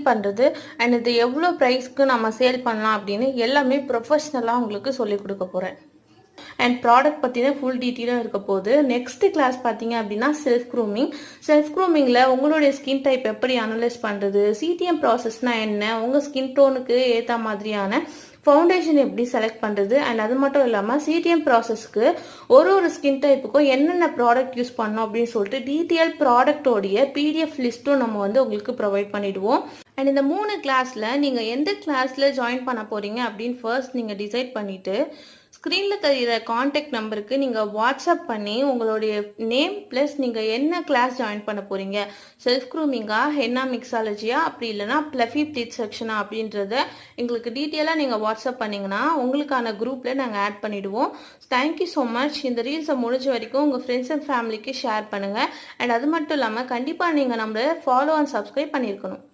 பண்ணுறது அண்ட் இது எவ்வளோ ப்ரைஸ்க்கு நம்ம சேல் பண்ணலாம் அப்படின்னு எல்லாமே ப்ரொஃபஷ்னலாக உங்களுக்கு சொல்லிக் கொடுக்க போகிறேன். அண்ட் ப்ராடக்ட் பற்றின ஃபுல் டீட்டெயிலாக இருக்க போது. நெக்ஸ்ட் கிளாஸ் பார்த்தீங்க அப்படின்னா செல்ஃப் க்ரூமிங்கில் உங்களுடைய ஸ்கின் டைப் எப்படி அனலைஸ் பண்ணுறது, சிடிஎம் ப்ராசஸ்னால் என்ன, உங்கள் ஸ்கின் டோனுக்கு ஏற்ற மாதிரியான ஃபவுண்டேஷன் எப்படி செலக்ட் பண்ணுறது, அண்ட் அது மட்டும் இல்லாமல் சிடிஎம் ப்ராசஸ்க்கு ஒரு ஸ்கின் டைப்புக்கும் என்னென்ன ப்ராடக்ட் யூஸ் பண்ணோம் அப்படின்னு சொல்லிட்டு டீட்டெயில் ப்ராடக்டோடைய பிடிஎஃப் லிஸ்ட்டும் நம்ம உங்களுக்கு ப்ரொவைட் பண்ணிவிடுவோம். அண்ட் இந்த 3 கிளாஸில் நீங்கள் எந்த கிளாஸில் ஜாயின் பண்ண போகிறீங்க அப்படின்னு ஃபர்ஸ்ட் நீங்கள் டிசைட் பண்ணிவிட்டு ஸ்க்ரீனில் தெரிகிற காண்டாக்ட் நம்பருக்கு நீங்கள் வாட்ஸ்அப் பண்ணி உங்களுடைய நேம் ப்ளஸ் நீங்கள் என்ன கிளாஸ் ஜாயின் பண்ண போகிறீங்க, செல்ஃப் க்ரூமிங்கா, ஹென்னா மிக்ஸாலஜியா, அப்படி இல்லைனா ப்ளஃபி ப்ளீட் செக்ஷனா அப்படின்றத எங்களுக்கு டீட்டெயிலாக நீங்கள் வாட்ஸ்அப் பண்ணிங்கன்னா உங்களுக்கான குரூப்பில் நாங்கள் ஆட் பண்ணிவிடுவோம். Thank you so much. இந்த ரீல்ஸை முடிஞ்ச வரைக்கும் உங்கள் ஃப்ரெண்ட்ஸ் அண்ட் ஃபேமிலிக்கு ஷேர் பண்ணுங்கள். அண்ட் அது மட்டும் இல்லாமல் கண்டிப்பாக நீங்கள் நம்மளை ஃபாலோ அண்ட் சப்ஸ்கிரைப் பண்ணியிருக்கணும்.